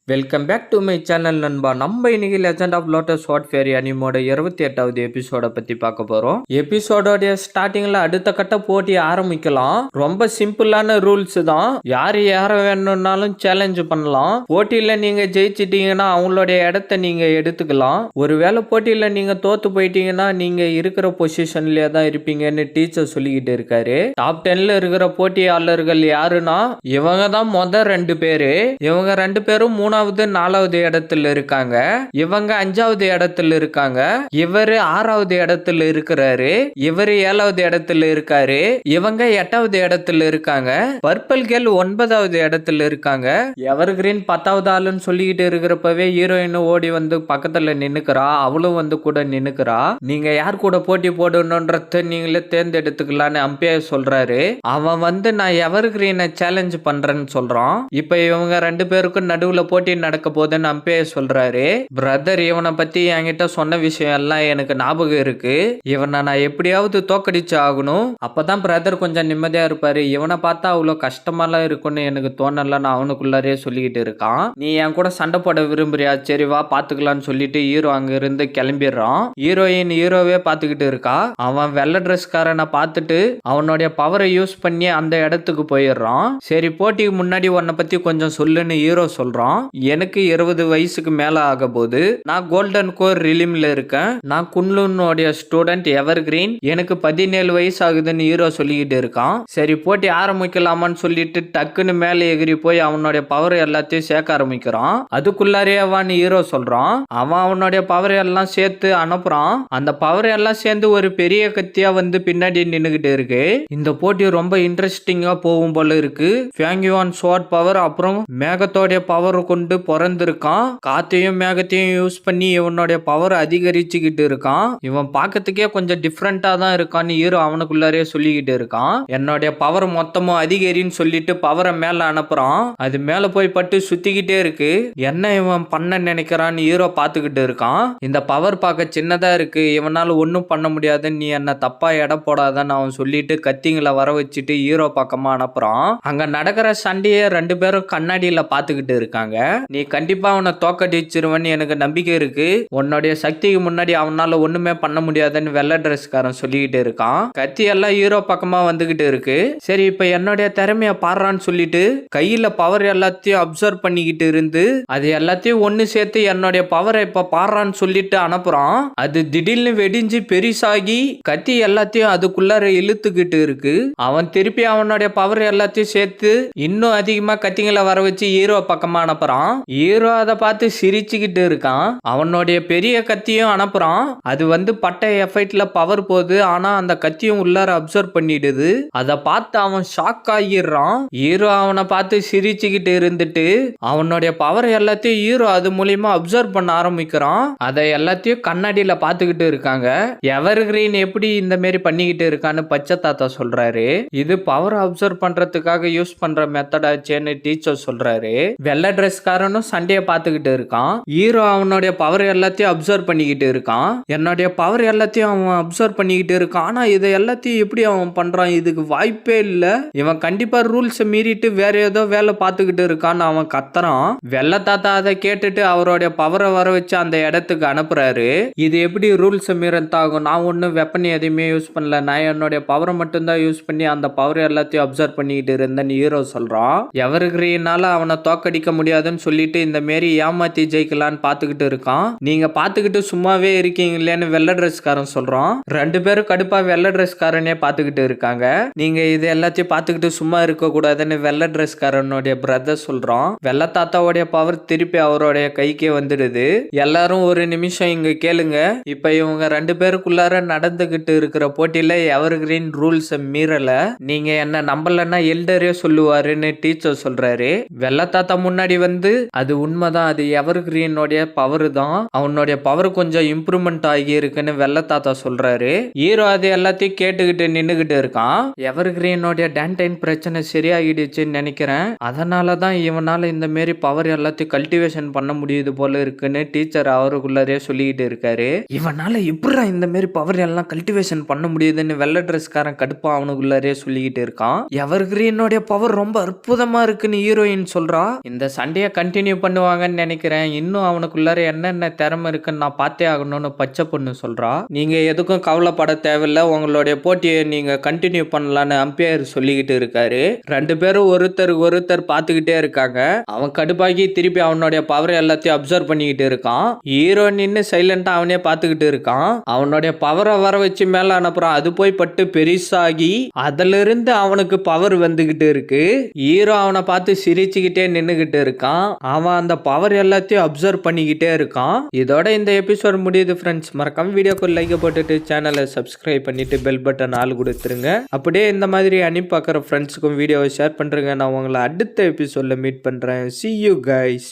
Welcome back to my channel நண்பா. நம்ம இன்னைக்கு லெஜண்ட் ஆஃப் லோட்டஸ் வாட் ஃபேரி அனிமோட 28வது எபிசோட பத்தி பார்க்க போறோம். எபிசோடோட ஸ்டார்டிங்ல அடுத்த கட்ட போட்டி ஆரம்பிக்கலாம். ரொம்ப சிம்பிளான ரூல்ஸ் தான். யார வேணும்னாலும் சேலஞ்ச் பண்ணலாம். போட்டியில நீங்க ஜெயிச்சிட்டீங்கன்னா அவங்களுடைய இடத்த நீங்க எடுத்துக்கலாம். ஒருவேளை போட்டியில நீங்க தோத்து போயிட்டீங்கன்னா நீங்க இருக்கிற பொசிஷன்லயே தான் இருப்பீங்கன்னு டீச்சர் சொல்லிக்கிட்டு இருக்காரு. டாப் 10ல இருக்கிற போட்டியாளர்கள் யாருன்னா இவங்க தான் மொதல் 2 பேரு. இவங்க 2 பேரும் 3வது 4வது இடத்துல இருக்காங்க. இவங்க 5வது இடத்துல இருக்காங்க. இவரு 6வது இடத்துல இருக்கிறாரு. இவரு 7வது இடத்துல இருக்காரு. இவங்க 8வது இடத்துல இருக்காங்க. பர்பிள் கேர்ள் 9வது இடத்துல இருக்காங்க. எவர் கிரீன் 10வது ஆளுன்னு சொல்லிக்கிட்டு இருக்கிறப்பவே ஹீரோயின் ஓடி வந்து பக்கத்துல நின்னுக்கிறா. அவளும் வந்து கூட நின்னுக்கிறா. நீங்க யார் கூட போட்டி போடணும்ன்றத நீங்களே தேர்ந்தெடுத்துக்கலான்னு அம்பையர் சொல்றாரு. அவன் வந்து நான் எவர் கிரீனை சேலஞ்ச் பண்றேன்னு சொல்றான். இப்ப இவங்க 2 பேருக்கும் நடுவுல போட்டி நடக்க போதுன்னு அம்பையர் சொல்றாரு. பிரதர் இவனை பத்தி என்கிட்ட சொன்ன விஷயம் எல்லாம் எனக்கு ஞாபகம் இருக்கு. இவனை நான் எப்படியாவது தோக்கடிச்சு ஆகணும். அப்பதான் பிரதர் கொஞ்சம் நிம்மதியா இருப்பாரு. இவனை பார்த்தா அவ்வளவு கஷ்டமாலாம் இருக்கும்னு எனக்கு தோணலன்னு அவனுக்குள்ளாரே சொல்லிக்கிட்டு இருக்கான். நீ என் கூட சண்டை போட விரும்புறியா? சரி வா பாத்துக்கலாம்னு சொல்லிட்டு ஹீரோ அங்க இருந்து கிளம்பிடுறான். ஹீரோயின் ஹீரோவே பாத்துக்கிட்டு இருக்கா. அவன் வெள்ளை ட்ரெஸ்காரனை பார்த்துட்டு அவனுடைய பவரை யூஸ் பண்ணி அந்த இடத்துக்கு போயிடுறான். சரி போட்டிக்கு முன்னாடி உன்னை பத்தி கொஞ்சம் சொல்லுன்னு ஹீரோ சொல்றான். எனக்கு 20 வயசுக்கு மேல ஆக போது. நான் கோல்டன் கோர் ரிலிம்ல இருக்கேன். நான் குன்லுனுடைய ஸ்டூடெண்ட் எவர் கிரீன். எனக்கு 17 வயசு ஆகுதுன்னு ஹீரோ சொல்லிக்கிட்டு இருக்கான். சரி போட்டி ஆரம்பிக்கலாமான்னு சொல்லிட்டு டக்குன்னு மேலே எகிரி போய் அவனுடைய பவர் எல்லாத்தையும் சேர்க்க ஆரம்பிக்கிறான். அதுக்குள்ளாரே அவன் ஹீரோ சொல்றான். அவன் அவனுடைய பவர் எல்லாம் சேர்த்து அனுப்புறான். அந்த பவர் எல்லாம் சேர்ந்து ஒரு பெரிய கத்தியா வந்து பின்னாடி நின்னுகிட்டு இருக்கு. இந்த போட்டி ரொம்ப இன்ட்ரெஸ்டிங்கா போகும் போல இருக்கு. ஃபேங்யுவான் ஸ்வாட் பவர் அப்புறம் மேகத்தோடைய பவர் கொண்டு பிறந்திருக்கான். காத்தையும் மேகத்தையும் யூஸ் பண்ணி இவனுடைய பவர் அதிகரிச்சுக்கிட்டு இருக்கான். இவன் பார்க்கறதுக்கே கொஞ்சம் டிஃப்ரெண்டா தான் இருக்கான்னு ஹீரோ அவனுக்குள்ளாரே சொல்லிக்கிட்டு இருக்கான். என்னுடைய பவர் மொத்தமும் அதிகரின்னு சொல்லிட்டு பவரை மேல அனுப்புறான். அது மேல போய் பட்டு சுத்திக்கிட்டே இருக்கு. என்ன இவன் பண்ண நினைக்கிறான்னு ஹீரோ பார்த்துக்கிட்டு இருக்கான். இந்த பவர் பார்க்க சின்னதா இருக்கு. இவனால ஒன்னும் பண்ண முடியாதுன்னு நீ என்ன தப்பா எடை போடாதன்னு அவன் சொல்லிட்டு கத்திங்களை வர வச்சுட்டு ஹீரோ பக்கமா அனுப்புறான். அங்க நடக்கிற சண்டையை 2 பேரும் கண்ணாடியில பார்த்துக்கிட்டு இருக்காங்க. நீ கண்டிப்பா அவனை தோக்கடிச்சிருவன்னு எனக்கு நம்பிக்கை இருக்கு. உன்னுடைய சக்திக்கு முன்னாடி அவனால ஒண்ணுமே பண்ண முடியாதுன்னு வெள்ளை ட்ரெஸ்காரன் சொல்லிக்கிட்டு இருக்கான். கத்தி எல்லாம் ஹீரோ பக்கமா வந்துகிட்டு இருக்கு. சரி இப்ப என்னுடைய திறமைய பாடுறான்னு சொல்லிட்டு கையில பவர் எல்லாத்தையும் அப்சர்வ் பண்ணிக்கிட்டு இருந்து அது எல்லாத்தையும் ஒண்ணு சேர்த்து என்னுடைய பவரை இப்ப பாடுறான்னு சொல்லிட்டு அனுப்புறான். அது திடீர்னு வெடிஞ்சு பெருசாகி கத்தி எல்லாத்தையும் அதுக்குள்ளார இழுத்துக்கிட்டு இருக்கு. அவன் திருப்பி அவனுடைய பவர் எல்லாத்தையும் சேர்த்து இன்னும் அதிகமா கத்திங்களை வர வச்சு ஹீரோ பக்கமா அனுப்புறான். ஹீரோ அதை பார்த்து சிரிச்சுக்கிட்டு இருக்கான். அவனுடைய பெரிய கத்தியும் அனுப்புறான். அது வந்து பட்டை எஃபெக்ட்ல பவர் போகுது. ஆனா அந்த கத்தியும் உள்ளார அப்சர்வ் பண்ணிடுது. அதை பார்த்து அவன் ஷாக் ஆகிடுறான். ஹீரோ அவனை பார்த்து சிரிச்சுக்கிட்டு இருந்துட்டு அவனுடைய பவர் எல்லாத்தையும் ஹீரோ அது மூலியமா அப்சர்வ் பண்ண ஆரம்பிக்கிறான். அதை எல்லாத்தையும் கண்ணாடியில பார்த்துக்கிட்டு இருக்காங்க. எவர் கிரீன் எப்படி இந்த மாதிரி பண்ணிக்கிட்டு இருக்கான்னு பச்சை தாத்தா சொல்றாரு. இது பவர் அப்சர்வ் பண்றதுக்காக யூஸ் பண்ற மெத்தடாச்சேன்னு டீச்சர் சொல்றாரு. வெள்ளை ட்ரெஸ்காரனும் சண்டையை பார்த்துக்கிட்டு இருக்கான். ஹீரோ அவனுடைய பவர் எல்லாத்தையும் அப்சர்வ் பண்ணிக்கிட்டு இருக்கான். என்னுடைய பவர் எல்லாத்தையும் அவன் அப்சர்வ் பண்ணிக்கிட்டு இருக்கான். ஆனா இதை எல்லாத்தையும் எப்படி அவன் பண்றான்? இதுக்கு வாய்ப்பே இல்ல. இவன் கண்டிப்பா ரூல்ஸ் மீறிட்டு வேற ஏதோ வேலை பார்த்துக்கிட்டு இருக்கான்னு அவன் கத்துறான். வெள்ளை தாத்தா அதை கேட்டுட்டு அவருடைய பவரை வர வச்சு அந்த இடத்துக்கு அனுப்புறாரு. இது எப்படி ரூல்ஸ் மீறத்தாகும்? நான் ஒன்னும் வெப்பன் எதையுமே யூஸ் பண்ணல. நான் என்னுடைய பவரை மட்டும்தான் யூஸ் பண்ணி அந்த பவர் எல்லாத்தையும் அப்சர்வ் பண்ணிக்கிட்டு இருந்தேன்னு ஹீரோ சொல்றான். எவர் கிரீனால அவனை தோக்கடிக்க முடியாதுன்னு சொல்லிட்டு இந்த மாரி ஏமாத்தி ஜெயிக்கலான்னு பார்த்துக்கிட்டு இருக்கான். நீங்க பார்த்துக்கிட்டு சும்மாவே இருக்கீங்களேன்னு வெள்ளை ட்ரெஸ்காரன் சொல்றான். 2 பேரும் கடுப்பா வெள்ளை ட்ரெஸ்காரனே பார்த்துக்கிட்டு இருக்காங்க. நீங்க இது எல்லாத்தையும் பார்த்துக்கிட்டு சும்மா இருக்க கூடாதுன்னு வெள்ளை ட்ரெஸ்காரனுடைய பிரதர் சொல்றான். வெள்ளை தாத்தாவுடைய பவர் திருப்பி அவருடைய கைக்கே வந்துடுது. எல்லாரும் ஒரு நிமிஷம் இங்க கேளுங்க. இப்ப இவங்க 2 பேருக்குள்ளார நடந்துகிட்டு இருக்கிற போட்டியில எவர் கிரீன் ரூல்ஸ் மீறல. நீங்க என்ன நம்பலன்னா எல்டரே சொல்லுவாருன்னு டீச்சர் சொல்றாரு. வெள்ளை தாத்தா முன்னாடி வந்து அது உண்மைதான். அது எவர் கிரீனோடைய பவர் தான். அவனுடைய பவர் கொஞ்சம் இம்ப்ரூவ்மெண்ட் ஆகி இருக்குன்னு வெள்ளை தாத்தா சொல்றாரு. ஹீரோ அது எல்லாத்தையும் கேட்டுக்கிட்டு நின்னுகிட்டு இருக்கான். எவர் கிரீனோடைய டேண்டைன் பிரச்சனை சரியாகிடுச்சுன்னு நினைக்கிறேன். அதனாலதான் இவனால இந்த மாரி பவர் எல்லாத்தையும் கல்டிவேஷன் பண்ண முடியுது போல இருக்குன்னு டீச்சர் அவருக்குள்ளரே சொல்லிக்கிட்டு இருக்காரு. இவனால எப்படி இந்த மாரி பவர் எல்லாம் கல்டிவேஷன் பண்ண முடியுதுன்னு வெள்ளை ட்ரெஸ்காரன் கடுப்பா அவனுக்குள்ளரே சொல்லிக்கிட்டு இருக்கான். எவர் கிரீனோடைய பவர் ரொம்ப அற்புதமா இருக்குன்னு ஹீரோயின் சொல்றா. இந்த சண்டையை கண்டினியூ பண்ணுவாங்கன்னு நினைக்கிறேன். இன்னும் அவனுக்குள்ளார என்னென்ன திறமை இருக்குன்னு நான் பார்த்தே ஆகணும்னு பச்சை பொண்ணு சொல்றா. நீங்க எதுக்கும் கவலைப்பட தேவையில்ல, உங்களுடைய போட்டியை நீங்க கண்டினியூ பண்ணலான்னு அம்பையர் சொல்லிக்கிட்டு இருக்காரு. 2 பேரும் ஒருத்தருக்கு ஒருத்தர் பார்த்துக்கிட்டே இருக்காங்க. அவன் கடுப்பாகி திருப்பி அவனுடைய பவர் எல்லாத்தையும் அப்சர்வ் பண்ணிக்கிட்டு இருக்கான். ஹீரோ நின்னு சைலண்டா அவனே பார்த்துக்கிட்டு இருக்கான். அவனுடைய பவரை வர வச்சு மேல அனுப்புறான். அது போய் பட்டு பெருசாகி அதுல இருந்து அவனுக்கு பவர் வந்துகிட்டு இருக்கு. ஹீரோ அவனை பார்த்து சிரிச்சுக்கிட்டே நின்னுகிட்டு இருக்கான். அவன் அந்த பவர் எல்லாத்தையும் அப்சர்வ் பண்ணிக்கிட்டே இருக்கான். இதோட இந்த எபிசோட் முடியுது ஃப்ரெண்ட்ஸ். மறக்காம வீடியோக்கு லைக் போட்டுட்டு சேனலை சப்ஸ்கிரைப் பண்ணிட்டு பெல் பட்டன் ஆல் கொடுத்துருங்க. அப்படியே இந்த மாதிரி அனுப்பி பார்க்குற ஃப்ரெண்ட்ஸுக்கும் வீடியோவை ஷேர் பண்றேங்க. நான் உங்களை அடுத்த எபிசோட்ல மீட் பண்றேன். See you guys.